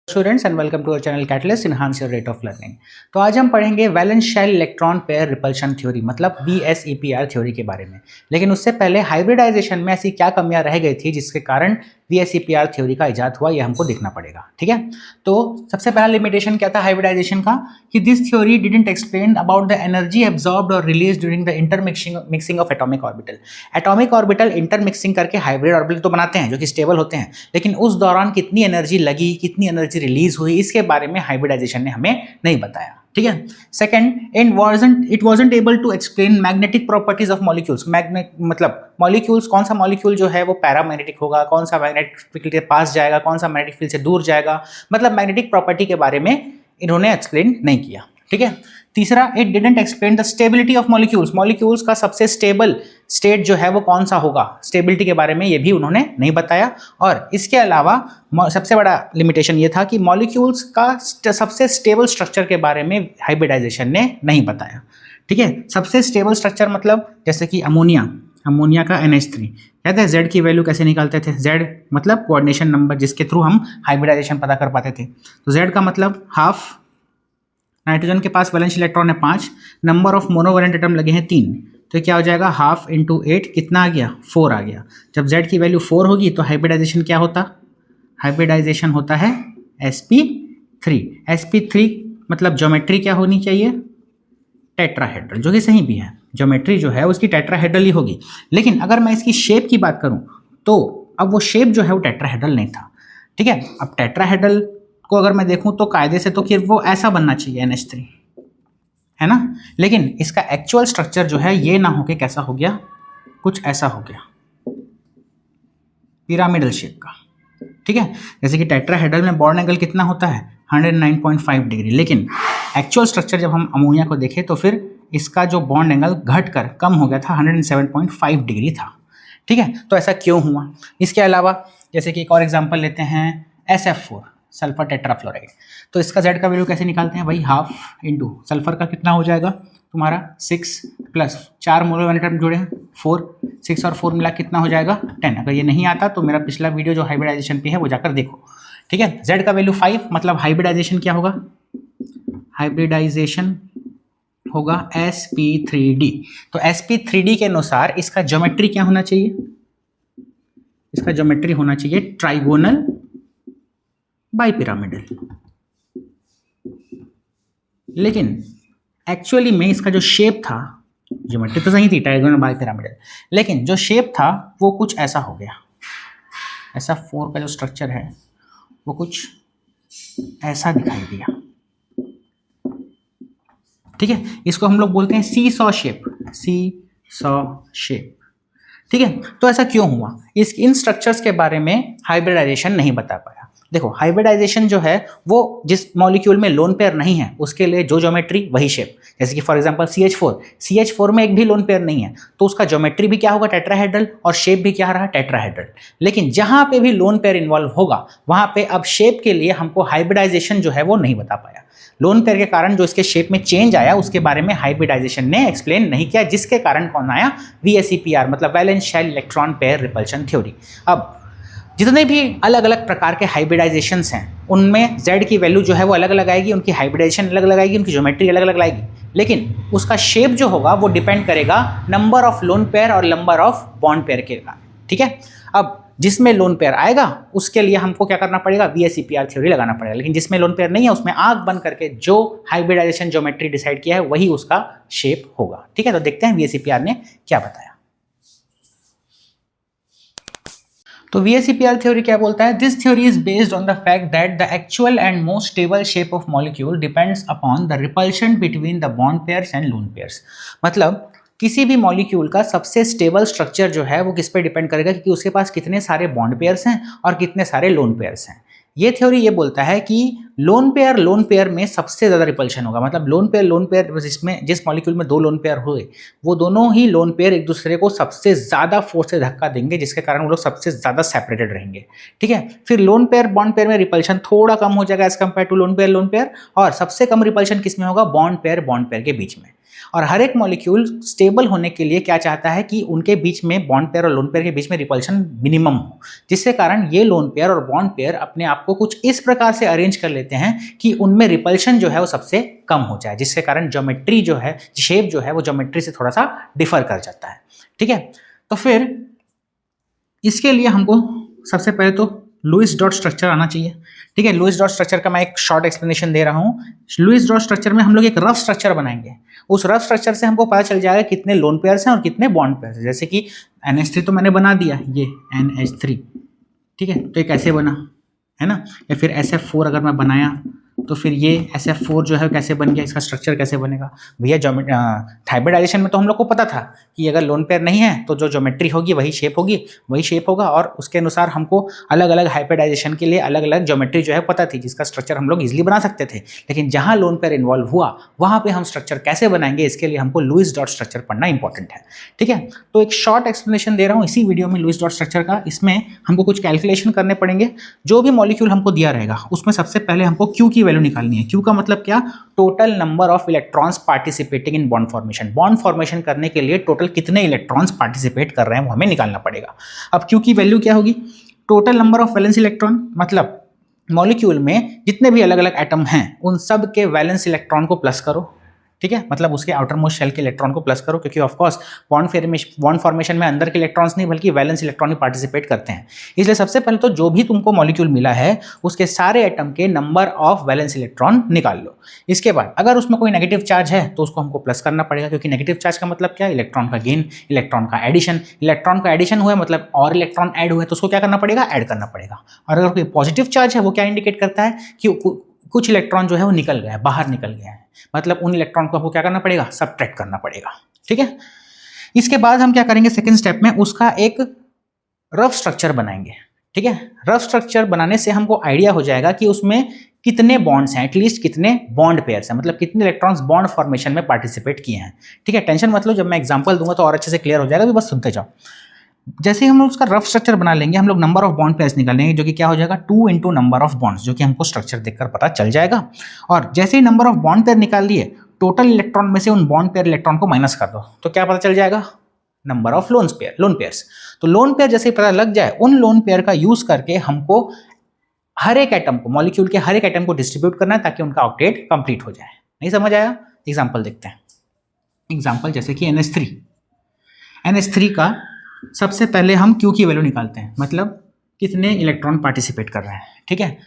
Students and welcome to our channel catalyst enhance your rate of learning. तो आज हम पढ़ेंगे valence shell electron pair repulsion theory मतलब VSEPR theory के बारे में। लेकिन उससे पहले हाइब्रिडाइजेशन में ऐसी क्या कमियां रह गई थी जिसके कारण VSEPR थ्योरी का इजाद हुआ, यह हमको देखना पड़ेगा। ठीक है, तो सबसे पहला लिमिटेशन क्या था हाइब्रिडाइजेशन का कि this theory didn't explain about the energy absorbed और release during the intermixing of atomic orbital. Atomic orbital intermixing करके हाइब्रिड ऑर्बिटल तो बनाते हैं जो कि स्टेबल होते हैं, लेकिन उस दौरान कितनी एनर्जी लगी, कितनी एनर्जी रिलीज हुई, इसके बारे में हाइब्रिडाइजेशन ने हमें नहीं बताया। ठीक है, second, it wasn't able to explain magnetic properties of molecules. मतलब मॉलिक्यूल्स, कौन सा मॉलिक्यूल जो है वो पैरामैग्नेटिक होगा, कौन सा मैग्नेटिक फील्ड के पास जाएगा, कौन सा मैग्नेटिक फील्ड से दूर जाएगा, मतलब मैग्नेटिक प्रॉपर्टी के बारे में इन्होंने एक्सप्लेन नहीं किया। ठीक है, तीसरा, it didn't explain the stability of molecules. Molecules का सबसे स्टेबल स्टेट जो है वो कौन सा होगा, स्टेबिलिटी के बारे में ये भी उन्होंने नहीं बताया। और इसके अलावा सबसे बड़ा लिमिटेशन ये था कि मॉलिक्यूल्स का सबसे स्टेबल स्ट्रक्चर के बारे में हाइब्रिडाइजेशन ने नहीं बताया। ठीक है, सबसे स्टेबल स्ट्रक्चर मतलब जैसे कि अमोनिया का NH3 कहते हैं, Z की वैल्यू कैसे निकालते थे, Z मतलब कोऑर्डिनेशन नंबर जिसके थ्रू हम हाइब्रिडाइजेशन पता कर पाते थे। तो Z का मतलब हाफ, नाइट्रोजन के पास वैलेंस इलेक्ट्रॉन है 5, नंबर ऑफ मोनोवैलेंट एटम लगे हैं 3, तो क्या हो जाएगा हाफ इंटू 8, कितना आ गया 4 आ गया। जब Z की वैल्यू 4 होगी तो हाइब्रिडाइजेशन क्या होता, हाइब्रिडाइजेशन होता है sp3। sp3 मतलब ज्योमेट्री क्या होनी चाहिए, टेट्राहेड्रल, जो कि सही भी है, ज्योमेट्री जो है उसकी टेट्राहेड्रल ही होगी। लेकिन अगर मैं इसकी शेप की बात करूं तो अब वो शेप जो है वो टेट्राहेड्रल नहीं था। ठीक है, अब टेट्राहेड्रल को अगर मैं देखूं तो कायदे से तो फिर वो ऐसा बनना चाहिए NH3, है ना, लेकिन इसका एक्चुअल स्ट्रक्चर जो है ये ना होके कैसा हो गया, कुछ ऐसा हो गया, पिरामिडल शेप का। ठीक है, जैसे कि टेट्राहेड्रल में बॉन्ड एंगल कितना होता है 109.5 डिग्री, लेकिन एक्चुअल स्ट्रक्चर जब हम अमोनिया को देखें तो फिर इसका जो बॉन्ड एंगल घटकर कम हो गया था, 107.5 डिग्री था। ठीक है, तो ऐसा क्यों हुआ। इसके अलावा जैसे कि एक और एग्जांपल लेते हैं SF4 सल्फर टेट्राफ्लोराइड, तो इसका Z का वैल्यू कैसे निकालते हैं भाई, हाफ इंटू सल्फर का कितना हो जाएगा तुम्हारा 6 प्लस 4 मोलर एटम जुड़े हैं 4, 6 और 4 मिला कितना हो जाएगा 10। अगर ये नहीं आता तो मेरा पिछला वीडियो जो हाइब्रिडाइजेशन पे है वो जाकर देखो। ठीक है, Z का वैल्यू 5, मतलब हाइब्रिडाइजेशन क्या होगा, हाइब्रिडाइजेशन होगा sp3d। तो sp3d के अनुसार इसका ज्योमेट्री क्या होना चाहिए, इसका ज्योमेट्री होना चाहिए ट्राइगोनल बाइपिरामिडल। लेकिन एक्चुअली में इसका जो शेप था, ज्योमेट्री तो सही थी ट्राइगोनल बाइपिरामिडल, लेकिन जो शेप था वो कुछ ऐसा हो गया। ऐसा 4 का जो स्ट्रक्चर है वो कुछ ऐसा दिखाई दिया। ठीक है, इसको हम लोग बोलते हैं सीसॉ शेप, सीसॉ शेप। ठीक है, तो ऐसा क्यों हुआ, इन स्ट्रक्चर्स के बारे में हाइब्रिडाइजेशन नहीं बता पाया। देखो, हाइब्रिडाइजेशन जो है वो जिस मॉलिक्यूल में लोन पेयर नहीं है उसके लिए जो ज्योमेट्री वही शेप। जैसे कि फॉर एग्जांपल CH4 में एक भी लोन पेयर नहीं है तो उसका ज्योमेट्री भी क्या होगा टेट्राहेड्रल, और शेप भी क्या रहा टेट्राहेड्रल। लेकिन जहां पे भी लोन पेयर इन्वॉल्व होगा वहां पे अब शेप के लिए हमको हाइब्रिडाइजेशन जो है वो नहीं बता पाया। लोन पेयर के कारण जो इसके शेप में चेंज आया उसके बारे में हाइब्रिडाइजेशन ने एक्सप्लेन नहीं किया, जिसके कारण कौन आया, VSEPR मतलब valence shell electron pair repulsion theory. अब जितने भी अलग अलग प्रकार के हाइब्रिडाइजेशंस हैं उनमें Z की वैल्यू जो है वो अलग अलग आएगी, उनकी हाइब्रिडाइजेशन अलग अलग आएगी, उनकी ज्योमेट्री अलग अलग आएगी, लेकिन उसका शेप जो होगा वो डिपेंड करेगा नंबर ऑफ लोन पेयर और नंबर ऑफ बॉन्ड पेयर के कारण। ठीक है, अब जिसमें लोन पेयर आएगा उसके लिए हमको क्या करना पड़ेगा, VSEPR थ्योरी लगाना पड़ेगा, लेकिन जिसमें लोन पेयर नहीं है उसमें आंख बंद करके जो हाइब्रिडाइजेशन ज्योमेट्री डिसाइड किया है वही उसका शेप होगा। ठीक है, तो देखते हैं VSEPR ने क्या बताया। तो VSEPR थ्योरी क्या बोलता है, this theory is based on the fact that the actual and most stable shape of molecule depends upon the repulsion between the bond pairs and lone pairs. मतलब किसी भी मॉलिक्यूल का सबसे स्टेबल स्ट्रक्चर जो है वो किस पे डिपेंड करेगा कि उसके पास कितने सारे बॉन्ड पेयर्स हैं और कितने सारे लोन पेयर्स हैं। ये थ्योरी ये बोलता है कि लोन पेयर में सबसे ज़्यादा रिपल्शन होगा। मतलब लोन पेयर जिसमें जिस मॉलिक्यूल में 2 लोन पेयर हुए वो दोनों ही लोन पेयर एक दूसरे को सबसे ज़्यादा फोर्स से धक्का देंगे, जिसके कारण वो लोग सबसे ज़्यादा सेपरेटेड रहेंगे। ठीक है, फिर लोन पेयर बॉन्ड पेयर में रिपल्शन थोड़ा कम हो जाएगा as compared to lone pair, और सबसे कम रिपल्शन किस में होगा? बॉन्ड पेयर के बीच में। और हर एक मॉलिक्यूल स्टेबल होने के लिए क्या चाहता है कि उनके बीच में बॉन्ड पेयर और लोन पेयर के बीच में रिपल्शन मिनिमम हो, जिसके कारण ये लोन पेयर और बॉन्ड पेयर अपने आप को कुछ इस प्रकार से अरेंज कर लेते हैं कि उनमें रिपल्शन जो है वो सबसे कम हो जाए, जिसके कारण ज्योमेट्री जो है, शेप जो है वो ज्योमेट्री से थोड़ा सा डिफर कर जाता है। ठीक है, तो फिर इसके लिए हमको सबसे पहले तो लुईस डॉट स्ट्रक्चर आना चाहिए। ठीक है, लुईस डॉट स्ट्रक्चर का मैं एक शॉर्ट एक्सप्लेनेशन दे रहा हूँ। लुईस डॉट स्ट्रक्चर में हम लोग एक रफ स्ट्रक्चर बनाएंगे। उस रफ स्ट्रक्चर से हमको पता चल जाएगा कितने लोन पेयर्स हैं और कितने बॉन्ड पेयर्स हैं। जैसे कि NH3 तो मैंने बना दिया, ये NH3। ठीक है, तो ये कैसे बना है ना, या फिर SF4 अगर मैं बनाया तो फिर ये SF4 जो है कैसे बन गया, इसका स्ट्रक्चर कैसे बनेगा? भैया हाइब्रिडाइजेशन में तो हम लोग को पता था कि अगर लोन पेयर नहीं है तो जो ज्योमेट्री होगी वही शेप होगा, और उसके अनुसार हमको अलग अलग हाइब्रिडाइजेशन के लिए अलग अलग ज्योमेट्री जो है पता थी, जिसका स्ट्रक्चर हम लोग इजिली बना सकते थे। लेकिन जहाँ लोन पेयर इन्वॉल्व हुआ वहाँ पर हम स्ट्रक्चर कैसे बनाएंगे, इसके लिए हमको लुईस डॉट स्ट्रक्चर पढ़ना इंपॉर्टेंट है। ठीक है, तो एक शॉर्ट एक्सप्लेनेशन दे रहा हूँ इसी वीडियो में लुईस डॉट स्ट्रक्चर का। इसमें हमको कुछ कैलकुलेशन करने पड़ेंगे। जो भी मॉलिक्यूल हमको दिया रहेगा उसमें सबसे पहले हमको क्यू की वैल्यू निकालनी है। क्यू का मतलब क्या? Total number of electrons participating in bond formation. Bond formation करने के लिए टोटल कितने इलेक्ट्रॉन्स पार्टिसिपेट कर रहे हैं वो हमें निकालना पड़ेगा। अब क्यू की वैल्यू क्या होगी? Total number of valence electron, मतलब मॉलिक्यूल में जितने भी अलग अलग एटम हैं उन सब के वैलेंस इलेक्ट्रॉन को प्लस करो। ठीक है, मतलब उसके आउटर मोस्ट शेल के इलेक्ट्रॉन को प्लस करो, क्योंकि ऑफकोर्स बॉन्ड फॉर्मेशन में अंदर के इलेक्ट्रॉन्स नहीं बल्कि वैलेंस इलेक्ट्रॉन ही पार्टिसिपेट करते हैं। इसलिए सबसे पहले तो जो भी तुमको मॉलिक्यूल मिला है उसके सारे एटम के नंबर ऑफ वैलेंस इलेक्ट्रॉन निकाल लो। इसके बाद अगर उसमें कोई नेगेटिव चार्ज है तो उसको हमको प्लस करना पड़ेगा, क्योंकि नेगेटिव चार्ज का मतलब क्या? इलेक्ट्रॉन का गेन, इलेक्ट्रॉन का एडिशन। इलेक्ट्रॉन का एडिशन हुआ मतलब और इलेक्ट्रॉन ऐड हुए तो उसको क्या करना पड़ेगा? ऐड करना पड़ेगा। और अगर कोई पॉजिटिव चार्ज है वो क्या इंडिकेट करता है? कि कुछ इलेक्ट्रॉन जो है वो निकल गया है, बाहर निकल गया है, मतलब उन इलेक्ट्रॉन को आपको क्या करना पड़ेगा? सबट्रैक्ट करना पड़ेगा। ठीक है, इसके बाद हम क्या करेंगे? सेकंड स्टेप में उसका एक रफ स्ट्रक्चर बनाएंगे। ठीक है, रफ स्ट्रक्चर बनाने से हमको आइडिया हो जाएगा कि उसमें कितने बॉन्ड्स हैं, एटलीस्ट कितने बॉन्ड पेयर्स हैं, मतलब कितने इलेक्ट्रॉन्स बॉन्ड फॉर्मेशन में पार्टिसिपेट किए हैं। ठीक है, टेंशन मत लो, जब मैं एग्जांपल दूंगा तो और अच्छे से क्लियर हो जाएगा, अभी बस सुनते जाओ। जैसे ही हम लोग उसका रफ स्ट्रक्चर बना लेंगे, हम लोग नंबर ऑफ बॉन्ड पेयर्स निकालेंगे, जो कि क्या हो जाएगा? 2 इंटू नंबर ऑफ बॉन्ड्स, जो कि हमको स्ट्रक्चर देखकर पता चल जाएगा। और जैसे ही नंबर ऑफ बॉन्ड पेयर निकाल लिए, टोटल इलेक्ट्रॉन में से उन बॉन्ड पेयर इलेक्ट्रॉन को माइनस कर दो, तो क्या पता चल जाएगा? Number of lone pairs. तो लोन पेयर जैसे ही पता लग जाए, उन लोन पेयर का यूज करके हमको हर एक एटम को, मॉलिक्यूल के हर एक एटम को डिस्ट्रीब्यूट करना है ताकि उनका ऑक्टेट कंप्लीट हो जाए। नहीं समझ आया? एग्जाम्पल देखते हैं। एग्जाम्पल जैसे कि NH3 का सबसे पहले हम क्यू की वैल्यू निकालते हैं, मतलब कितने इलेक्ट्रॉन पार्टिसिपेट कर रहे हैं। ठीक है,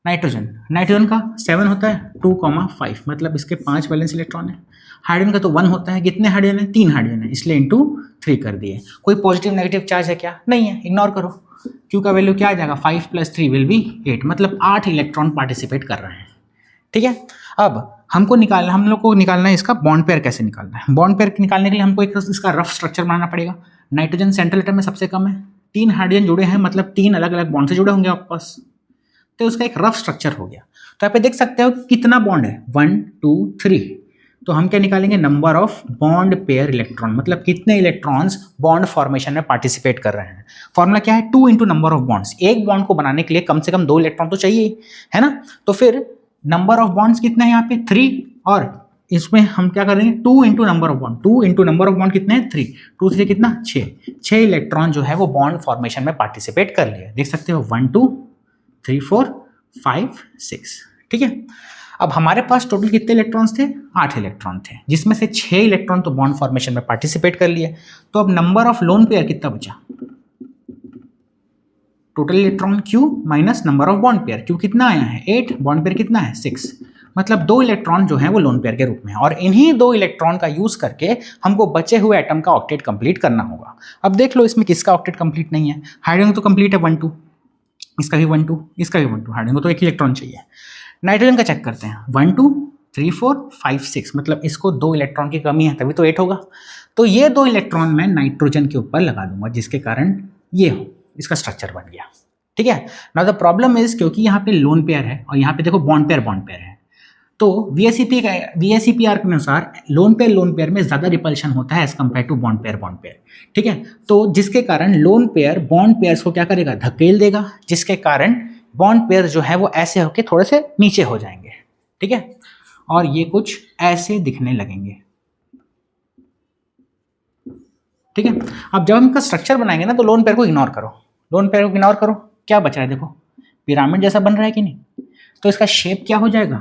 नाइट्रोजन का 7 होता है, 2,5, मतलब इसके 5 वैलेंस इलेक्ट्रॉन है। हाइड्रोजन का तो 1 होता है, कितने हाइड्रोजन है? 3 हाइड्रोजन है, इसलिए इंटू 3 कर दिए। कोई पॉजिटिव नेगेटिव चार्ज है क्या? नहीं है, इग्नोर करो। क्यू का वैल्यू क्या आ जाएगा? 5 + 3 विल बी 8, मतलब 8 इलेक्ट्रॉन पार्टिसिपेट कर रहे हैं। ठीक है, अब हम लोग को निकालना है इसका बॉन्ड पेयर कैसे निकालना है। बॉन्ड पेयर निकालने के लिए हमको एक इसका रफ स्ट्रक्चर बनाना पड़ेगा। नाइट्रोजन सेंट्रल एटम में सबसे कम है, 3 हाइड्रोजन जुड़े हैं, मतलब 3 अलग अलग बॉन्ड से जुड़े होंगे आपके पास, तो उसका एक रफ स्ट्रक्चर हो गया। तो यहाँ पे देख सकते हो कितना बॉन्ड है, 1 2 3। तो हम क्या निकालेंगे? Number of bond pair electron, मतलब कितने इलेक्ट्रॉन्स बॉन्ड फॉर्मेशन में पार्टिसिपेट कर रहे हैं। फॉर्मूला क्या है? 2 इंटू नंबर ऑफ बॉन्ड्स। एक बॉन्ड को बनाने के लिए कम से कम 2 इलेक्ट्रॉन तो चाहिए, है ना? तो फिर नंबर ऑफ बॉन्ड्स कितने हैं यहाँ पे? 3, और इसमें हम क्या करेंगे? 2 into number of bond. 2 into number of bond कितने हैं? 3, 2 3 कितना? 6 इलेक्ट्रॉन जो है वो बॉन्ड फॉर्मेशन में पार्टिसिपेट कर लिए। देख सकते हो 1 2 3 4 5 6। ठीक है, अब हमारे पास टोटल कितने इलेक्ट्रॉन्स थे? 8 इलेक्ट्रॉन थे, जिसमें से 6 इलेक्ट्रॉन तो बॉन्ड फॉर्मेशन में पार्टिसिपेट कर लिए। तो अब नंबर ऑफ लोन पेयर कितना बचा? Total electron Q minus number of bond pair. Q कितना आया है? 8, बॉन्ड पेयर कितना है? 6, मतलब 2 इलेक्ट्रॉन जो है वो लोन पेयर के रूप में है। और इन्हीं 2 इलेक्ट्रॉन का यूज करके हमको बचे हुए एटम का ऑक्टेट कंप्लीट करना होगा। अब देख लो इसमें किसका ऑक्टेट कंप्लीट नहीं है। हाइड्रोजन तो कंप्लीट है 1 2, इसका भी 1 2, इसका भी 1 2। हाइड्रोजन को तो 1 इलेक्ट्रॉन चाहिए। नाइट्रोजन का चेक करते हैं, 1 2 3 4 5 6, मतलब इसको 2 इलेक्ट्रॉन की कमी है, तभी तो 8 होगा। तो ये 2 इलेक्ट्रॉन मैं नाइट्रोजन के ऊपर लगा दूंगा, जिसके कारण ये हो, इसका स्ट्रक्चर बन गया। ठीक है। नाउ द प्रॉब्लम इज क्योंकि यहाँ पे लोन पेयर है और यहाँ पे देखो बॉन्ड पेयर है, तो VSEPR के अनुसार लोन पेयर में ज़्यादा रिपल्शन होता है as compared to bond pair, ठीक है। तो जिसके कारण लोन पेयर बॉन्ड पेयर्स को क्या करेगा, धकेल देगा, जिसके कारण बॉन्ड पेयर जो है वो ऐसे होके थोड़े से नीचे हो जाएंगे, ठीक है, और ये कुछ ऐसे दिखने लगेंगे, ठीक है। अब जब हम इनका स्ट्रक्चर बनाएंगे ना, तो लोन पेयर को इग्नोर करो, क्या बच रहा है, देखो पिरामिड जैसा बन रहा है कि नहीं, तो इसका शेप क्या हो जाएगा,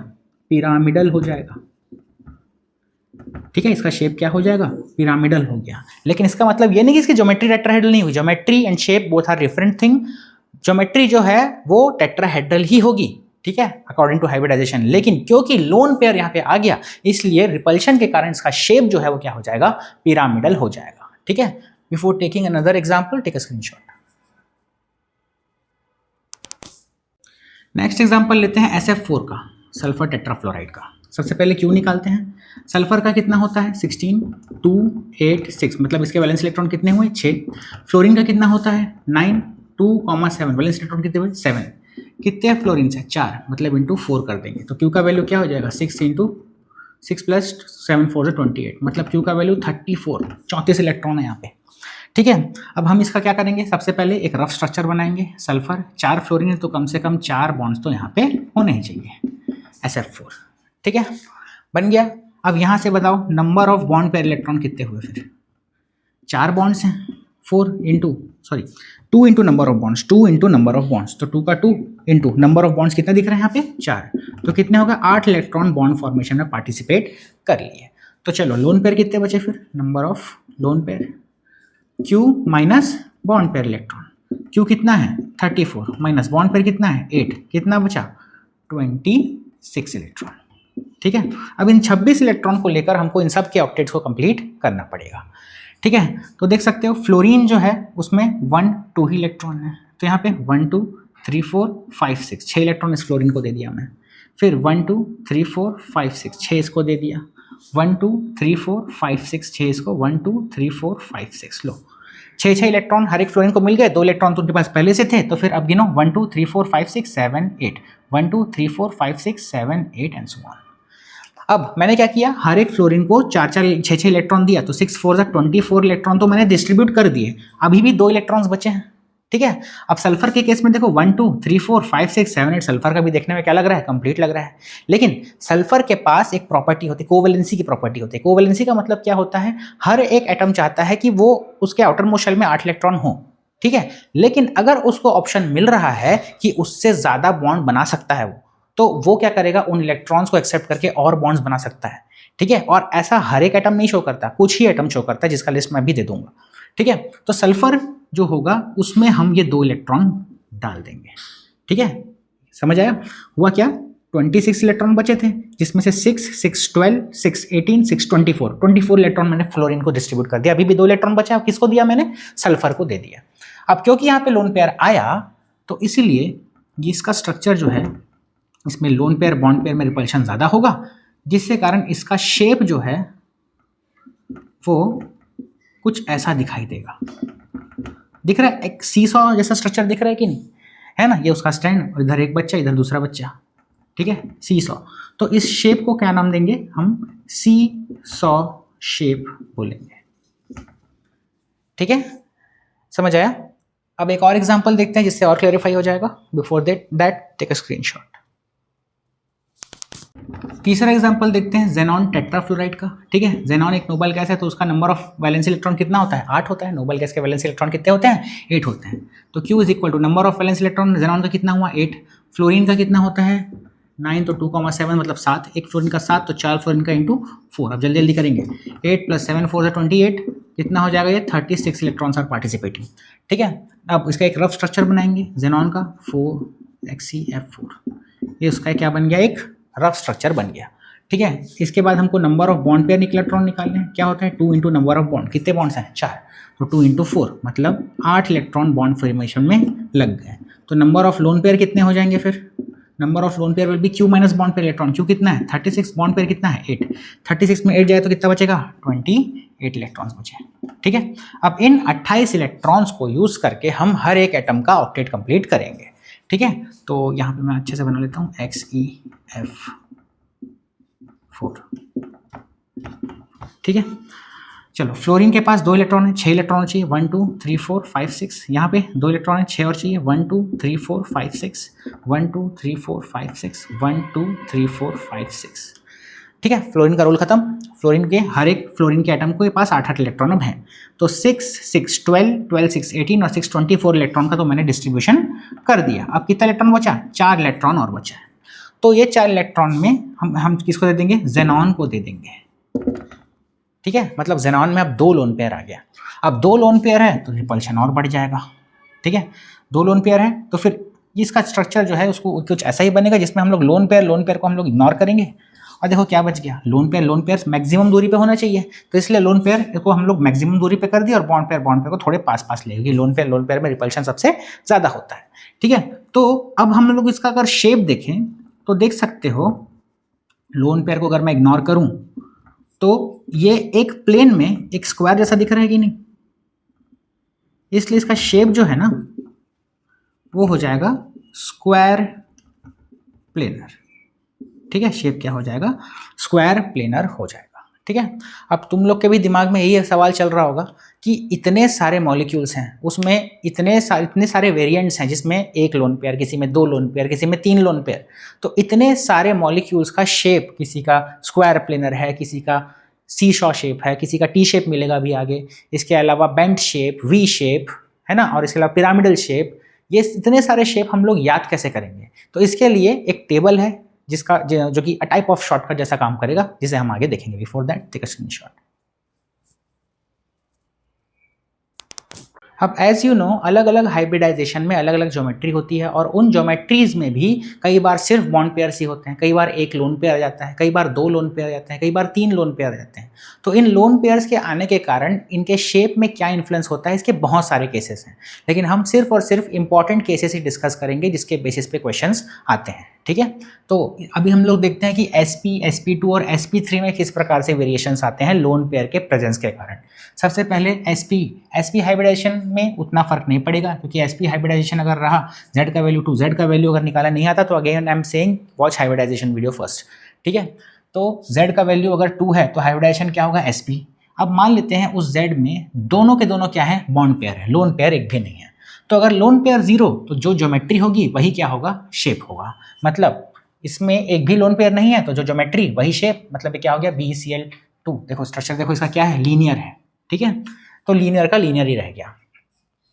पिरामिडल हो जाएगा, ठीक है। इसका शेप क्या हो जाएगा, पिरामिडल हो गया। लेकिन इसका मतलब ये नहीं कि इसकी ज्योमेट्री टेट्राहेड्रल नहीं हुई, geometry and shape both are different thing. Geometry जो है वो टेट्राहेड्रल ही होगी, ठीक है, अकॉर्डिंग टू हाइब्रिडाइजेशन। लेकिन क्योंकि लोन पेयर यहाँ पे आ गया, इसलिए रिपल्शन के कारण इसका शेप जो है वो क्या हो जाएगा, पिरामिडल हो जाएगा, ठीक है। Before taking another example, take a screenshot. Next example लेते हैं SF4 का, सल्फर टेट्राफ्लोराइड का। सबसे पहले क्यू निकालते हैं। सल्फर का कितना होता है, 16, 2, 8, 6, मतलब इसके वैलेंस इलेक्ट्रॉन कितने हुए, 6। फ्लोरीन का कितना होता है, 9, 2, 7, वैलेंस इलेक्ट्रॉन कितने हुए, 7। कितने फ्लोरीन है, 4, मतलब इंटू 4 कर देंगे, तो क्यू का वैल्यू क्या हो जाएगा, 6 × 6 + 7 4 28, मतलब क्यू का वैल्यू 34 इलेक्ट्रॉन है यहाँ पे, ठीक है। अब हम इसका क्या करेंगे, सबसे पहले एक रफ स्ट्रक्चर बनाएंगे। सल्फर 4 फ्लोरीन है, तो कम से कम 4 बॉन्ड्स तो यहाँ पे होने ही चाहिए, SF4, ठीक है, बन गया। अब यहाँ से बताओ number of bond pair electron कितने हुए, फिर 4 बॉन्ड्स हैं, 2 into number of bonds, 2 into number of bonds, तो 2 का 2 इंटू नंबर ऑफ बॉन्ड्स कितना दिख रहा है यहाँ पे, 4, तो कितने होगा, 8 इलेक्ट्रॉन बॉन्ड फॉर्मेशन में पार्टिसिपेट कर लिए। तो चलो लोन पेयर कितने बचे, फिर number of lone pair, Q minus bond pair electron, Q कितना है 34 माइनस बॉन्ड पेयर कितना है 8, कितना बचा 26 इलेक्ट्रॉन, ठीक है। अब इन 26 इलेक्ट्रॉन को लेकर हमको इन सब के ऑक्टेट्स को कंप्लीट करना पड़ेगा, ठीक है। तो देख सकते हो फ्लोरीन जो है उसमें 1, 2 ही इलेक्ट्रॉन है, तो यहाँ पे 1, 2, 3, 4, 5, 6, 6 इलेक्ट्रॉन इस फ्लोरीन को दे दिया मैं। फिर 1, 2, 3, 4, 5, 6, 6 इसको दे दिया, 1, 2, 3, 4, 5, 6, 6 इसको, 1, 2, 3, 4, 5, 6, लो 6 इलेक्ट्रॉन हर एक फ्लोरीन को मिल गए, 2 इलेक्ट्रॉन तो उनके पास पहले से थे। तो फिर अब गिनो 1, 2, 3, 4, 5, 6, 7, 8, 1, 2, 3, 4, 5, 6, 7, 8 एंड सो ऑन। अब मैंने क्या किया, हर एक फ्लोरीन को 6 इलेक्ट्रॉन दिया, तो 6 4 24 इलेक्ट्रॉन तो मैंने डिस्ट्रीब्यूट कर दिए, अभी भी 2 इलेक्ट्रॉन्स बचे हैं, ठीक है। अब सल्फर के केस में देखो 1, 2, 3, 4, 5, 6, 7, 8, सल्फर का भी देखने में क्या लग रहा है, कंप्लीट लग रहा है। लेकिन सल्फर के पास एक प्रॉपर्टी होती है, कोवैलेंसी की प्रॉपर्टी होती है। कोवैलेंसी का मतलब क्या होता है, हर एक एटम चाहता है कि वो उसके आउटर मोस्ट शेल में 8 इलेक्ट्रॉन हो, ठीक है। लेकिन अगर उसको ऑप्शन मिल रहा है कि उससे ज्यादा बॉन्ड बना सकता है तो वो क्या करेगा, उन इलेक्ट्रॉन्स को एक्सेप्ट करके और बॉन्ड्स बना सकता है, ठीक है। और ऐसा हर एक एटम नहीं शो करता, कुछ ही एटम शो करता है, जिसका लिस्ट मैं भी दे दूंगा, ठीक है। तो सल्फर जो होगा उसमें हम ये 2 इलेक्ट्रॉन डाल देंगे, ठीक है। समझ आया, हुआ क्या, 26 इलेक्ट्रॉन बचे थे, जिसमें से 6, 6, 12, 6, 18, 6, 24 इलेक्ट्रॉन मैंने फ्लोरीन को डिस्ट्रीब्यूट कर दिया। अभी भी 2 इलेक्ट्रॉन बचा, किसको दिया मैंने, सल्फर को दे दिया। अब क्योंकि यहाँ पे लोन पेयर आया, तो इसलिए इसका स्ट्रक्चर जो है, इसमें लोन पेयर बॉन्ड पेयर में रिपल्शन ज़्यादा होगा, जिससे कारण इसका शेप जो है वो कुछ ऐसा दिखाई देगा। दिख रहा है, एक सीसॉ जैसा स्ट्रक्चर दिख रहा है कि नहीं, है ना, ये उसका स्टैंड, और इधर एक बच्चा, इधर दूसरा बच्चा, ठीक है, सीसॉ। तो इस शेप को क्या नाम देंगे हम, सीसॉ शेप बोलेंगे, ठीक है, समझ आया। अब एक और एग्जांपल देखते हैं जिससे और क्लैरिफाई हो जाएगा। Before that take a screenshot. तीसरा एग्जांपल देखते हैं जेनॉन टेट्राफ्लोराइड का, ठीक है। जेनॉन एक नोबल गैस है, तो उसका नंबर ऑफ वैलेंस इलेक्ट्रॉन कितना होता है, 8 होता है। नोबल गैस के वैलेंस इलेक्ट्रॉन कितने होते हैं, 8 होते हैं। तो Q is equal to number of valence electron xenon का कितना हुआ, 8। फ्लोरीन का कितना होता है, 9, तो 2, 7 मतलब 7, एक फ्लोरीन का 7, तो 4 फ्लोरीन का इंटू 4। अब जल्दी जल्दी करेंगे, 8 + 7 4 28, कितना हो जाएगा ये, 36 इलेक्ट्रॉन्स आर पार्टिसिपेटिंग, ठीक है। अब इसका एक रफ स्ट्रक्चर बनाएंगे जेनॉन का, 4xCF4, ये उसका क्या बन गया, एक रफ स्ट्रक्चर बन गया, ठीक है। इसके बाद हमको number of bond pair electron निकालने हैं। क्या होता है, 2 इंटू नंबर ऑफ बॉन्ड, कितने बॉन्ड्स हैं, 4, तो 2 इंटू 4 मतलब 8 इलेक्ट्रॉन बॉन्ड फॉर्मेशन में लग गए। तो नंबर ऑफ लोन पेयर कितने हो जाएंगे, फिर number of lone pair will be Q minus bond pair electron. Q कितना है, 36, बॉन्ड पेयर कितना है, 8, 36 में 8 जाए तो कितना बचेगा, 8 इलेक्ट्रॉन्स बचे हैं, ठीक है। अब इन 28 इलेक्ट्रॉन्स को यूज़ करके हम हर एक एटम का ऑक्टेट कंप्लीट करेंगे, ठीक है। तो यहाँ पे मैं अच्छे से बना लेता हूँ XeF4, ठीक है। चलो, फ्लोरीन के पास 2 इलेक्ट्रॉन है, 6 इलेक्ट्रॉन चाहिए, 1 2 3 4 5 6। यहाँ पे 2 इलेक्ट्रॉन है, 6 और चाहिए, 1 2 3 4 5 6, 1 2 3 4 5 6, 1 2 3 4 5 6, ठीक है। फ्लोरीन का रोल खत्म। फ्लोरीन के हर एक फ्लोरीन के एटम के पास 8 इलेक्ट्रॉन अब हैं, तो 6 6 12 12 6 18 और 6 24 इलेक्ट्रॉन का तो मैंने डिस्ट्रीब्यूशन कर दिया। अब कितना इलेक्ट्रॉन बचा? 4 इलेक्ट्रॉन और बचा है। तो ये 4 इलेक्ट्रॉन में हम किसको दे देंगे? जेनॉन को दे देंगे, ठीक है। मतलब जेनॉन में अब 2 लोन पेयर आ गया। अब 2 लोन पेयर है तो रिपल्शन और बढ़ जाएगा, ठीक है। 2 लोन पेयर है तो फिर इसका स्ट्रक्चर जो है उसको कुछ ऐसा ही बनेगा जिसमें हम लोग लोन पेयर को हम लोग इग्नोर करेंगे। और देखो क्या बच गया, लोन पेयर मैक्सिमम दूरी पे होना चाहिए, तो इसलिए लोन पेयर को हम लोग मैक्सिमम दूरी पे कर दिया और बॉन्ड पेयर को थोड़े पास पास ले, क्योंकि लोन पेयर में रिपल्शन सबसे ज़्यादा होता है, ठीक है। तो अब हम लोग इसका अगर शेप देखें तो देख सकते हो, लोन पेयर को अगर मैं इग्नोर करूं तो ये एक प्लेन में एक स्क्वायर जैसा दिख रहा है कि नहीं, इसलिए इसका शेप जो है ना वो हो जाएगा स्क्वायर प्लेनर, ठीक है। शेप क्या हो जाएगा? स्क्वायर प्लेनर हो जाएगा, ठीक है। अब तुम लोग के भी दिमाग में यही सवाल चल रहा होगा कि इतने सारे मॉलिक्यूल्स हैं, उसमें इतने सारे वेरिएंट्स हैं, जिसमें 1 लोन पेयर, किसी में 2 लोन पेयर, किसी में 3 लोन पेयर, तो इतने सारे मॉलिक्यूल्स का शेप, किसी का स्क्वायर प्लेनर है, किसी का सी शॉ शेप है, किसी का टी शेप मिलेगा भी आगे, इसके अलावा बेंट शेप, वी शेप है ना, और इसके अलावा पिरामिडल शेप। ये इतने सारे शेप हम लोग याद कैसे करेंगे? तो इसके लिए एक टेबल है जिसका जो कि अ टाइप ऑफ शॉर्टकट जैसा काम करेगा, जिसे हम आगे देखेंगे। Before that take a screenshot. अब एज यू नो, अलग अलग हाइब्रिडाइजेशन में अलग अलग ज्योमेट्री होती है, और उन ज्योमेट्रीज में भी कई बार सिर्फ बॉन्ड पेयर्स ही होते हैं, कई बार 1 लोन पेयर आ जाता है, कई बार 2 लोन पेयर आ जाते हैं, कई बार 3 लोन पेयर आ जाते हैं। तो इन लोन पेयर्स के आने के कारण इनके शेप में क्या इन्फ्लुएंस होता है, इसके बहुत सारे केसेस हैं, लेकिन हम सिर्फ और सिर्फ इंपॉर्टेंट केसेस ही डिस्कस करेंगे जिसके बेसिस पे क्वेश्चंस आते हैं, ठीक है। तो अभी हम लोग देखते हैं कि sp, sp2 और sp3 में किस प्रकार से वेरिएशंस आते हैं लोन पेयर के प्रेजेंस के कारण। सबसे पहले sp हाइब्रिडाइजेशन में उतना फर्क नहीं पड़ेगा, क्योंकि sp हाइब्रिडाइजेशन अगर रहा, z का वैल्यू 2, z का वैल्यू अगर निकाला नहीं आता तो again I am saying watch hybridization video first, ठीक है। तो z का वैल्यू अगर 2 है तो हाइब्रिडाइजेशन क्या होगा? sp। अब मान लेते हैं उस z में दोनों के दोनों क्या है? बॉन्ड पेयर है, लोन पेयर एक भी नहीं है। तो अगर लोन पेयर 0 तो जो ज्योमेट्री होगी वही क्या होगा? शेप होगा। मतलब इसमें एक भी लोन पेयर नहीं है तो जो ज्योमेट्री वही शेप, मतलब क्या हो गया? BeCl2। देखो स्ट्रक्चर देखो इसका क्या है? लीनियर है, ठीक है। तो लीनियर का लीनियर ही रह गया।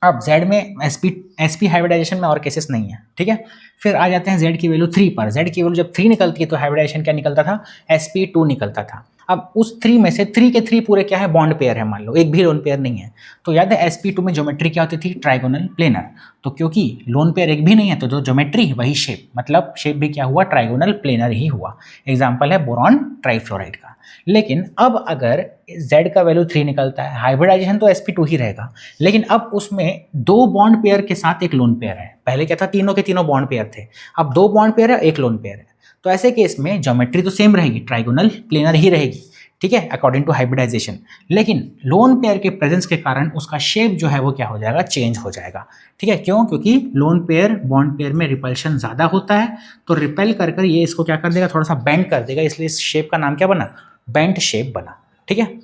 अब Z में sp हाइब्रिडाइजेशन में और केसेस नहीं है, ठीक है। फिर आ जाते हैं Z की वैल्यू 3 पर। Z की वैल्यू जब 3 निकलती है तो हाइब्रिडाइजेशन क्या निकलता था? sp2 निकलता था। अब उस 3 में से 3 के 3 पूरे क्या है? बॉन्ड पेयर है, मान लो एक भी लोन पेयर नहीं है। तो याद है sp2 में ज्योमेट्री क्या होती थी? Trigonal planar. तो क्योंकि लोन पेयर एक भी नहीं है तो जो ज्योमेट्री वही शेप, मतलब शेप भी क्या हुआ? ट्राइगोनल प्लेनर ही हुआ। एग्जाम्पल है बोरॉन ट्राइफ्लोराइड का। लेकिन अब अगर Z का वैल्यू 3 निकलता है, हाइब्रिडाइजेशन तो sp2 ही रहेगा, लेकिन अब उसमें 2 बॉन्ड पेयर के साथ एक लोन पेयर है। पहले क्या था? तीनों के तीनों बॉन्ड पेयर थे, अब 2 बॉन्ड पेयर है, 1 लोन पेयर है। तो ऐसे केस में ज्योमेट्री तो सेम रहेगी, ट्राइगोनल प्लेनर ही रहेगी, ठीक है, अकॉर्डिंग टू हाइब्रिडाइजेशन। लेकिन लोन पेयर के प्रेजेंस के कारण उसका शेप जो है वो क्या हो जाएगा? चेंज हो जाएगा, ठीक है। क्यों? क्योंकि लोन पेयर बॉन्ड पेयर में रिपल्शन ज़्यादा होता है, तो रिपेल कर कर ये इसको क्या कर देगा? थोड़ा सा बेंड कर देगा, इसलिए इस शेप का नाम क्या बना? बेंट शेप बना, ठीक है।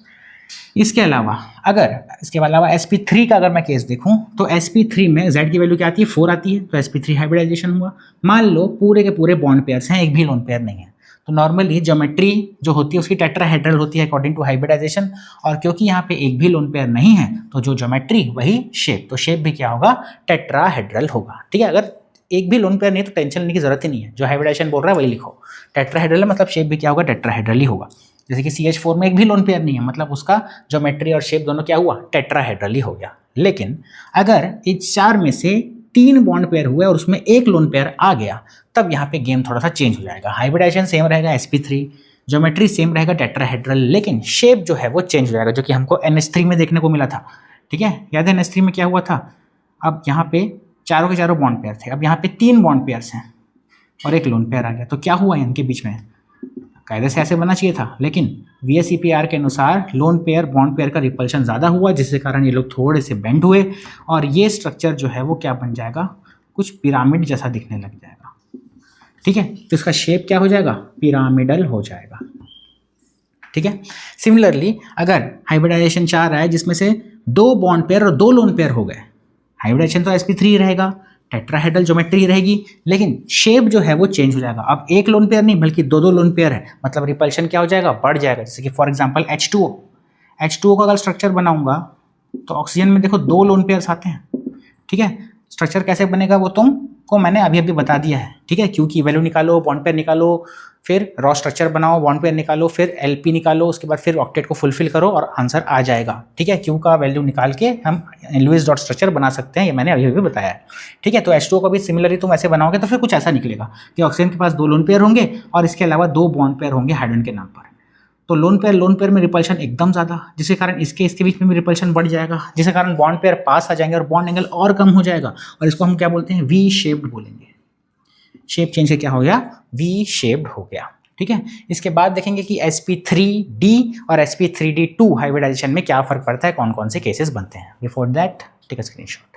इसके अलावा sp3 का अगर मैं केस देखूं तो sp3 में z की वैल्यू क्या आती है? 4 आती है, तो sp3 हाइब्रिडाइजेशन हुआ। मान लो पूरे के पूरे बॉन्ड पेयर्स हैं, एक भी लोन पेयर नहीं है, तो नॉर्मली ज्योमेट्री जो होती है उसकी टेट्राहेड्रल होती है अकॉर्डिंग टू हाइब्रिडाइजेशन, और क्योंकि यहाँ पे एक भी लोन पेयर नहीं है तो जो ज्योमेट्री वही शेप, तो शेप भी क्या होगा? टेट्राहेड्रल होगा, ठीक है। अगर एक भी लोन पेयर नहीं है तो टेंशन लेने की जरूरत ही नहीं है, जो हाइब्रिडाइजेशन बोल रहा है वही लिखो। टेट्राहेड्रल मतलब शेप भी क्या होगा? टेट्राहेड्रल ही होगा। जैसे कि CH4 में एक भी लोन पेयर नहीं है, मतलब उसका ज्योमेट्री और शेप दोनों क्या हुआ? टेट्राहेड्रल ही हो गया। लेकिन अगर इस 4 में से 3 बॉन्ड पेयर हुए और उसमें 1 लोन पेयर आ गया, तब यहाँ पे गेम थोड़ा सा चेंज हो जाएगा। हाइब्रिडाइजेशन सेम रहेगा sp3, ज्योमेट्री सेम रहेगा टेट्राहेड्रल, लेकिन शेप जो है वो चेंज हो जाएगा, जो कि हमको NH3 में देखने को मिला था, ठीक है। याद है NH3 में क्या हुआ था? अब यहाँ पे चारों के चारों बॉन्ड पेयर थे, अब यहाँ पे 3 बॉन्ड पेयर्स हैं और 1 लोन पेयर आ गया, तो क्या हुआ इनके बीच में? कायदे से ऐसे बनना चाहिए था, लेकिन VSEPR के अनुसार लोन पेयर बॉन्ड पेयर का रिपल्शन ज़्यादा हुआ, जिसके कारण ये लोग थोड़े से बेंड हुए और ये स्ट्रक्चर जो है वो क्या बन जाएगा, कुछ पिरामिड जैसा दिखने लग जाएगा। ठीक है, तो इसका शेप क्या हो जाएगा, पिरामिडल हो जाएगा। ठीक है, सिमिलरली अगर हाइब्रिडाइजेशन चाह रहा है जिसमें से 2 बॉन्ड पेयर और 2 लोन पेयर हो गए, हाइब्रिडाइजेशन तो sp3 रहेगा, टेट्राहेड्रल ज्योमेट्री रहेगी, लेकिन शेप जो है वो चेंज हो जाएगा। अब एक लोन पेयर नहीं बल्कि 2 लोन पेयर है, मतलब रिपल्शन क्या हो जाएगा, बढ़ जाएगा। जैसे कि फॉर एग्जांपल H2O का अगर स्ट्रक्चर बनाऊंगा तो ऑक्सीजन में देखो 2 लोन पेयर्स आते हैं। ठीक है, स्ट्रक्चर कैसे बनेगा वो तुमको मैंने अभी बता दिया है। ठीक है, क्यू की वैल्यू निकालो, बॉन्ड पेयर निकालो, फिर रॉ स्ट्रक्चर बनाओ, बॉन्ड पेयर निकालो, फिर LP निकालो, उसके बाद फिर ऑक्टेट को फुलफिल करो और आंसर आ जाएगा। ठीक है, क्यू का वैल्यू निकाल के हम लुईस डॉट स्ट्रक्चर बना सकते हैं, ये मैंने अभी बताया है। ठीक है, तो H2O का भी सिमिलरली तुम ऐसे बनाओगे तो फिर कुछ ऐसा निकलेगा कि ऑक्सीजन के पास 2 लोन पेयर होंगे और इसके अलावा 2 बॉन्ड पेयर होंगे हाइड्रोजन के नाम पर। तो लोन पेयर में रिपल्शन एकदम ज़्यादा, जिसके कारण इसके बीच में भी रिपल्शन बढ़ जाएगा, जिसके कारण बॉन्ड पेयर पास आ जाएंगे और बॉन्ड एंगल और कम हो जाएगा और इसको हम क्या बोलते हैं, वी शेप्ड बोलेंगे। शेप चेंज से क्या हो गया, वी शेप्ड हो गया। ठीक है, इसके बाद देखेंगे कि sp3d और sp3d2 हाइब्रिडाइजेशन में क्या फर्क पड़ता है, कौन कौन से केसेस बनते हैं। Before that take a screenshot.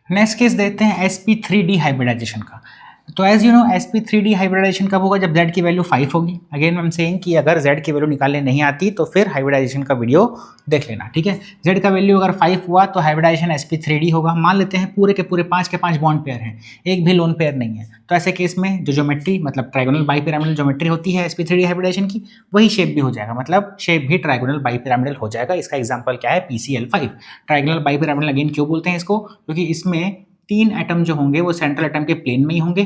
Next case देखते हैं sp3d हाइब्रिडाइजेशन का। तो as you no sp3d hybridisation कब होगा, जब z की वैल्यू 5 होगी। अगेन आई एम सेइंग कि अगर z की वैल्यू निकालने नहीं आती तो फिर हाइब्रिडाइजेशन का वीडियो देख लेना। ठीक है, z का वैल्यू अगर 5 हुआ तो हाइब्रिडाइजेशन sp3d होगा। मान लेते हैं पूरे के पूरे 5 के 5 बॉन्ड पेयर हैं, एक भी लोन पेयर नहीं है, तो ऐसे केस में जो ज्योमेट्री मतलब ट्राइगोनल बाइपिरामिडल ज्योमेट्री होती है sp3d हाइब्रिडाइजेशन की, वही शेप भी हो जाएगा, मतलब शेप भी ट्राइगोनल बाइपिरामिडल हो जाएगा। इसका एग्जाम्पल क्या है, PCl5। ट्राइगोनल बाइपिरामिडल अगेन क्यों बोलते हैं इसको, क्योंकि इसमें 3 एटम जो होंगे वो सेंट्रल एटम के प्लेन में ही होंगे,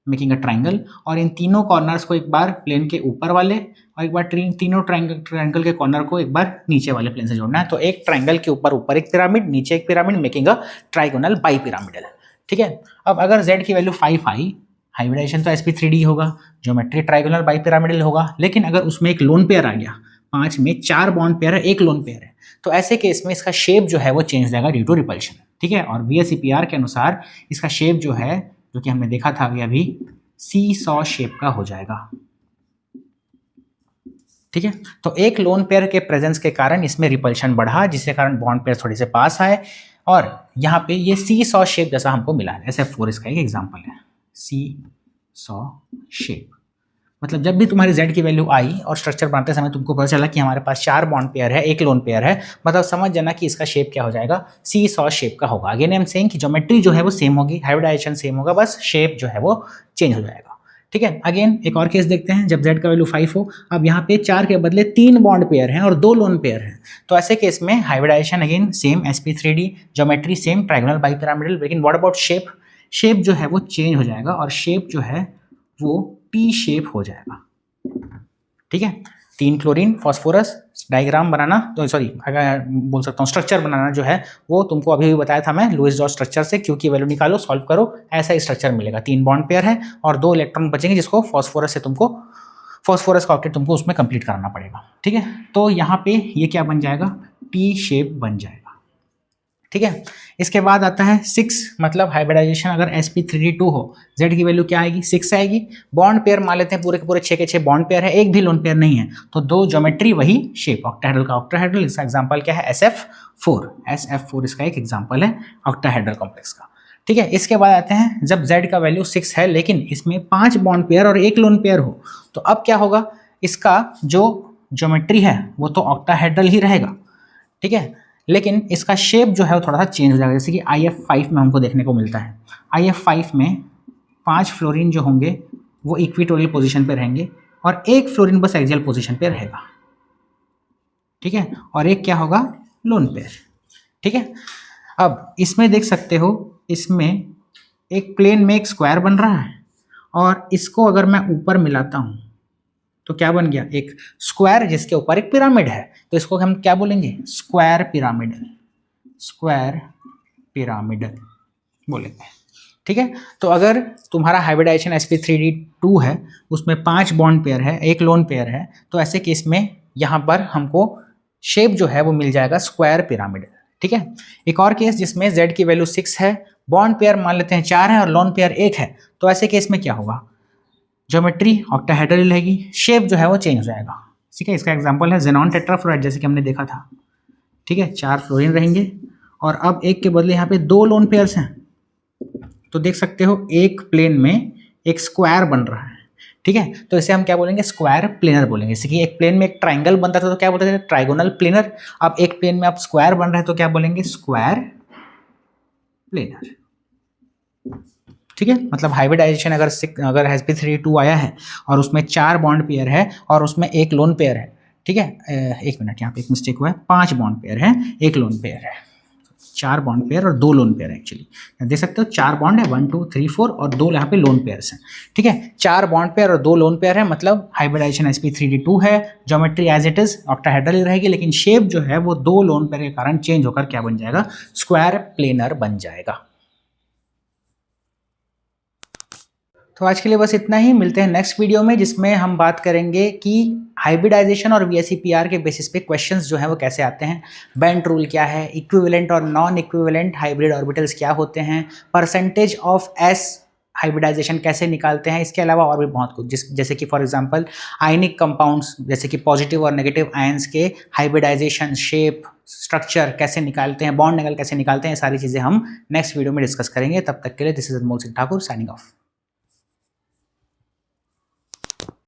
मेकिंग अ ट्राइंगल, और इन तीनों कॉर्नर्स को एक बार प्लेन के ऊपर वाले और एक बार तीनों ट्राइंगल के कॉर्नर को एक बार नीचे वाले प्लेन से जोड़ना है। तो एक ट्राइंगल के ऊपर एक पिरामिड, नीचे एक pyramid, making a trigonal bipyramidal. ठीक है, अब अगर z की वैल्यू 5 आई, हाइब्रिडाइजेशन तो sp3d होगा, ज्योमेट्री ट्राइगोनल बाइपिरामिडल होगा, लेकिन अगर उसमें एक लोन पेयर आ गया, 5 में 4 बॉन्ड पेयर है, एक लोन पेयर है, तो ऐसे केस में इसका शेप जो है वो चेंज हो जाएगा ड्यू टू रिपल्शन। ठीक है, और VSEPR के अनुसार इसका शेप जो है, जो कि हमने देखा था अभी सी सॉ शेप का हो जाएगा। ठीक है, तो एक लोन पेयर के प्रेजेंस के कारण इसमें रिपल्शन बढ़ा, जिसके कारण बॉन्ड पेयर थोड़े से पास आए और यहाँ पे ये सी सॉ शेप जैसा हमको मिला है। SF4 इसका एक एग्जांपल है, सी सॉ शेप। मतलब जब भी तुम्हारी z की वैल्यू आई और स्ट्रक्चर बनाते समय तुमको पता चला कि हमारे पास 4 बॉन्ड पेयर है, एक लोन पेयर है, मतलब समझ जाना कि इसका शेप क्या हो जाएगा, सी सॉ शेप का होगा। अगेन आई एम सेइंग कि ज्योमेट्री जो है वो सेम होगी, हाइब्रिडाइजेशन सेम होगा, बस शेप जो है वो चेंज हो जाएगा। ठीक है, अगेन एक और केस देखते हैं, जब z का वैल्यू 5 हो, अब यहाँ पे 4 के बदले 3 बॉन्ड पेयर हैं और 2 लोन पेयर हैं, तो ऐसे केस में hybridization again same sp3d, geometry same trigonal bipyramidal, लेकिन व्हाट अबाउट शेप, शेप जो है वो चेंज हो जाएगा और शेप जो है वो P शेप हो जाएगा। ठीक है, 3 क्लोरीन फॉस्फोरस डायग्राम बनाना, तो सॉरी अगर बोल सकता हूँ स्ट्रक्चर बनाना जो है वो तुमको अभी भी बताया था मैं, लुईस डॉट स्ट्रक्चर से क्यू की वैल्यू निकालो, सॉल्व करो, ऐसा ही स्ट्रक्चर मिलेगा। 3 बॉन्ड पेयर है और 2 इलेक्ट्रॉन बचेंगे, जिसको फॉस्फोरस से तुमको फॉस्फोरस का ऑक्टेट तुमको उसमें कंप्लीट कराना पड़ेगा। ठीक है, तो यहाँ पे ये क्या बन जाएगा, टी शेप बन जाएगा। ठीक है, इसके बाद आता है 6, मतलब हाइब्रिडाइजेशन अगर sp3d2 हो, z की वैल्यू क्या आएगी, 6 आएगी। बॉन्ड पेयर मान लेते हैं पूरे के पूरे 6 के 6 बॉन्ड पेयर है, एक भी लोन पेयर नहीं है, तो 2 ज्योमेट्री वही शेप, ऑक्टाहेड्रल का ऑक्टाहेड्रल। इसका एग्जांपल क्या है, SF4 इसका एक एग्जांपल है ऑक्टाहेड्रल कॉम्प्लेक्स का। ठीक है, इसके बाद आते हैं जब z का वैल्यू 6 है लेकिन इसमें 5 बॉन्ड पेयर और एक लोन पेयर हो, तो अब क्या होगा, इसका जो ज्योमेट्री है वो तो ऑक्टाहेड्रल ही रहेगा। ठीक है, लेकिन इसका शेप जो है वो थोड़ा सा चेंज हो जाएगा, जैसे कि IF5 में हमको देखने को मिलता है। IF5 में 5 फ्लोरीन जो होंगे वो इक्विटोरियल पोजीशन पे रहेंगे और एक फ्लोरीन बस एक्सियल पोजीशन पे रहेगा। ठीक है, और एक क्या होगा, लोन पेयर। ठीक है, अब इसमें देख सकते हो, इसमें एक प्लेन में एक स्क्वायर बन रहा है और इसको अगर मैं ऊपर मिलाता हूँ तो क्या बन गया, एक स्क्वायर जिसके ऊपर एक पिरामिड है, तो इसको हम क्या बोलेंगे, स्क्वायर पिरामिडल, स्क्वायर पिरामिडल बोलेंगे। ठीक है, तो अगर तुम्हारा हाइब्रिडाइजेशन sp3d2 है, उसमें 5 बॉन्ड पेयर है, एक लोन पेयर है, तो ऐसे केस में यहाँ पर हमको शेप जो है वो मिल जाएगा स्क्वायर पिरामिडल। ठीक है, एक और केस जिसमें z की वैल्यू 6 है, बॉन्ड पेयर मान लेते हैं 4 है और लोन पेयर 1 है, तो ऐसे केस में क्या होगा, ज्योमेट्री ऑक्टाहेड्रल रहेगी, शेप जो है वो चेंज हो जाएगा। ठीक है, इसका एग्जांपल है जेनॉन टेट्राफ्लोराइड, जैसे कि हमने देखा था। ठीक है, 4 फ्लोरीन रहेंगे और अब एक के बदले यहाँ पे 2 लोन पेयर्स हैं। तो देख सकते हो एक प्लेन में एक स्क्वायर बन रहा है। ठीक है, तो इसे हम क्या बोलेंगे, स्क्वायर प्लेनर बोलेंगे। जैसे कि एक प्लेन में एक ट्राइंगल बनता था तो क्या बोलते थे, ट्राइगोनल प्लेनर। अब एक प्लेन में आप स्क्वायर बन रहे हैं तो क्या बोलेंगे, स्क्वायर प्लेनर। ठीक है, मतलब हाइब्रिडाइजेशन अगर sp3 आया है और उसमें 4 बॉन्ड पेयर है और उसमें एक लोन पेयर है। ठीक है, एक मिनट, यहाँ पे एक मिस्टेक हुआ है, 5 बॉन्ड पेयर है, एक लोन पेयर है। 4 बॉन्ड पेयर और 2 लोन पेयर है एक्चुअली। देख सकते हो 4 बॉन्ड है, 1 2 3 4 और 2 यहाँ पे लोन पेयर्स हैं। ठीक है, 4 बॉन्ड पेयर और 2 लोन पेयर है, मतलब हाइब्रिडाइजेशन sp3d2 है। Geometry as it is octahedral ही रहेगी, लेकिन शेप जो है वो 2 लोन पेयर के कारण चेंज होकर क्या बन जाएगा, स्क्वायर प्लेनर बन जाएगा। तो आज के लिए बस इतना ही, मिलते हैं नेक्स्ट वीडियो में जिसमें हम बात करेंगे कि हाइब्रिडाइजेशन और VSEPR के बेसिस पे क्वेश्चंस जो हैं वो कैसे आते हैं, बेंट रूल क्या है, इक्विवेलेंट और नॉन इक्विवेलेंट हाइब्रिड ऑर्बिटल्स क्या होते हैं, परसेंटेज ऑफ S हाइब्रिडाइजेशन कैसे निकालते हैं, इसके अलावा और भी बहुत कुछ, जैसे कि फॉर एग्जांपल आयनिक कंपाउंड्स जैसे कि पॉजिटिव और नेगेटिव आयंस के हाइब्रिडाइजेशन, शेप, स्ट्रक्चर कैसे निकालते हैं, बॉन्ड एंगल कैसे निकालते हैं, ये सारी चीज़ें हम नेक्स्ट वीडियो में डिस्कस करेंगे। तब तक के लिए this is Anmol Singh Thakur signing off.